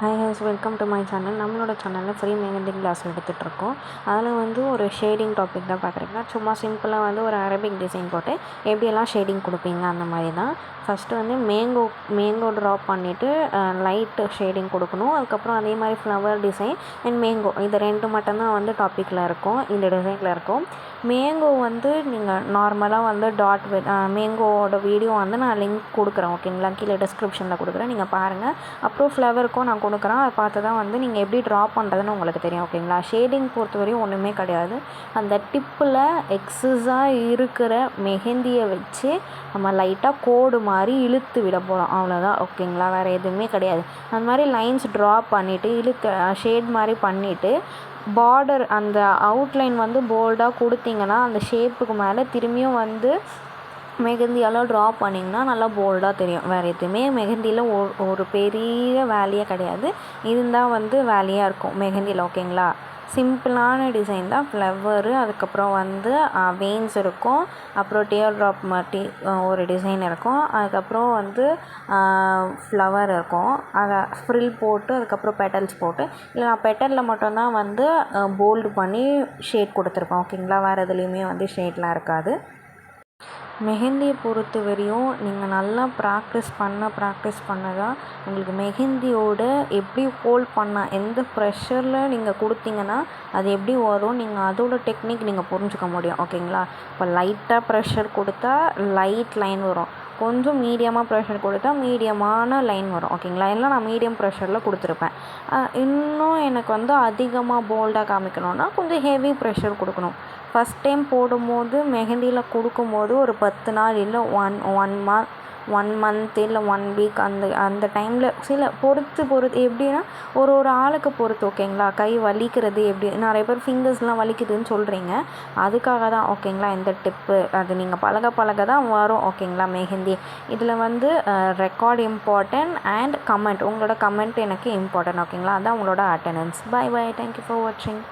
Hi ஹைஸ் welcome to my channel. நம்மளோட சேனலில் ஃப்ரீ மெஹந்தி கிளாஸ் எடுத்துகிட்ருக்கோம். அதில் வந்து ஒரு ஷேடிங் டாபிக் தான் பார்க்குறீங்கன்னா, சும்மா சிம்பிளாக வந்து ஒரு அரபிக் டிசைன் போட்டு எப்படியெல்லாம் ஷேடிங் கொடுப்பீங்க அந்த மாதிரி தான். ஃபஸ்ட்டு வந்து மேங்கோ ட்ராப் பண்ணிவிட்டு லைட்டு ஷேடிங் கொடுக்கணும். அதுக்கப்புறம் அதே மாதிரி ஃப்ளவர் டிசைன் அண்ட் மேங்கோ, இது ரெண்டு மட்டும்தான் வந்து டாப்பிக்கில் இருக்கும், இந்த டிசைனில் இருக்கும். மேங்கோ வந்து நீங்கள் நார்மலாக வந்து டாட் வித் மேங்கோவோட வீடியோ வந்து நான் லிங்க் கொடுக்குறேன், ஓகேங்களா? கீழே டிஸ்கிரிப்ஷனில் கொடுக்குறேன், நீங்கள் பாருங்கள். அப்புறம் ஃப்ளவருக்கும் நான் கொடுக்குறேன், அதை பார்த்து தான் வந்து நீங்கள் எப்படி ட்ரா பண்ணுறதுன்னு உங்களுக்கு தெரியும், ஓகேங்களா? ஷேடிங் பொறுத்தவரையும் ஒன்றுமே கிடையாது. அந்த டிப்பில் எக்ஸஸாக இருக்கிற மெஹந்தியை வச்சு நம்ம லைட்டாக கோடு மாதிரி இழுத்து விட போகிறோம், அவ்வளோதான், ஓகேங்களா? வேறு எதுவுமே கிடையாது. அந்த மாதிரி லைன்ஸ் ட்ரா பண்ணிவிட்டு ஷேட் மாதிரி பண்ணிவிட்டு பார்டர் அந்த அவுட்லைன் வந்து போல்டாக கொடுத்தீங்கன்னா அந்த ஷேப்புக்கு மேலே திரும்பியும் வந்து மெஹந்தியால் ட்ரா பண்ணிங்கன்னா நல்லா போல்டாக தெரியும். வேறு எதுவுமே மெஹந்தியில் ஒரு பெரிய வேலையே கிடையாது. இதுதான் வந்து வேலையாக இருக்கும் மெஹந்தியில், ஓகேங்களா? சிம்பிளான டிசைன் தான். ஃப்ளவரு, அதுக்கப்புறம் வந்து வெயின்ஸ் இருக்கும், அப்புறம் டியர் ட்ராப் மாதிரி ஒரு டிசைன் இருக்கும், அதுக்கப்புறம் வந்து ஃப்ளவர் இருக்கும், அதை ஃப்ரில் போட்டு அதுக்கப்புறம் பெட்டல்ஸ் போட்டு, இல்லை நான் பெட்டலில் மட்டும்தான் வந்து போல்டு பண்ணி ஷேட் கொடுத்துருப்பேன், ஓகேங்களா? வேறு எதுலேயுமே வந்து ஷேட்லாம் இருக்காது. மெஹந்தியை பொறுத்த வரையும் நீங்கள் நல்லா ப்ராக்டிஸ் பண்ண தான் உங்களுக்கு மெஹந்தியோட எப்படி ஹோல்ட் பண்ணால் எந்த ப்ரெஷரில் நீங்கள் கொடுத்தீங்கன்னா அது எப்படி வரும், நீங்கள் அதோட டெக்னிக் நீங்கள் புரிஞ்சுக்க முடியும், ஓகேங்களா? இப்போ லைட்டாக ப்ரெஷர் கொடுத்தா லைட் லைன் வரும், கொஞ்சம் மீடியமாக ப்ரெஷர் கொடுத்தா மீடியமான லைன் வரும், ஓகேங்களா? எல்லாம் நான் மீடியம் ப்ரெஷரில் கொடுத்துருப்பேன். இன்னும் எனக்கு வந்து அதிகமாக போல்டாக காமிக்கணுன்னா கொஞ்சம் ஹெவி ப்ரெஷர் கொடுக்கணும். ஃபஸ்ட் டைம் போடும்போது மெஹந்தியில் கொடுக்கும்போது ஒரு 10 நாள் இல்லை ஒன் மந்த் இல்லை 1 வீக் அந்த டைமில் சில பொறுத்து எப்படின்னா ஒரு ஆளுக்கு பொறுத்து, ஓகேங்களா? கை வலிக்கிறது எப்படி, நிறைய பேர் ஃபிங்கர்ஸ்லாம் வலிக்குதுன்னு சொல்கிறீங்க, அதுக்காக தான், ஓகேங்களா? இந்த டிப்பு அது நீங்கள் பழக தான் வரும், ஓகேங்களா? மெஹந்தி இதில் வந்து ரெக்கார்ட் இம்பார்ட்டன்ட் அண்ட் கமெண்ட், உங்களோட கமெண்ட் எனக்கு இம்பார்ட்டன்ட், ஓகேங்களா? அதான் உங்களோட அட்டெண்டன்ஸ். பை தேங்க்யூ ஃபார் வாட்சிங்.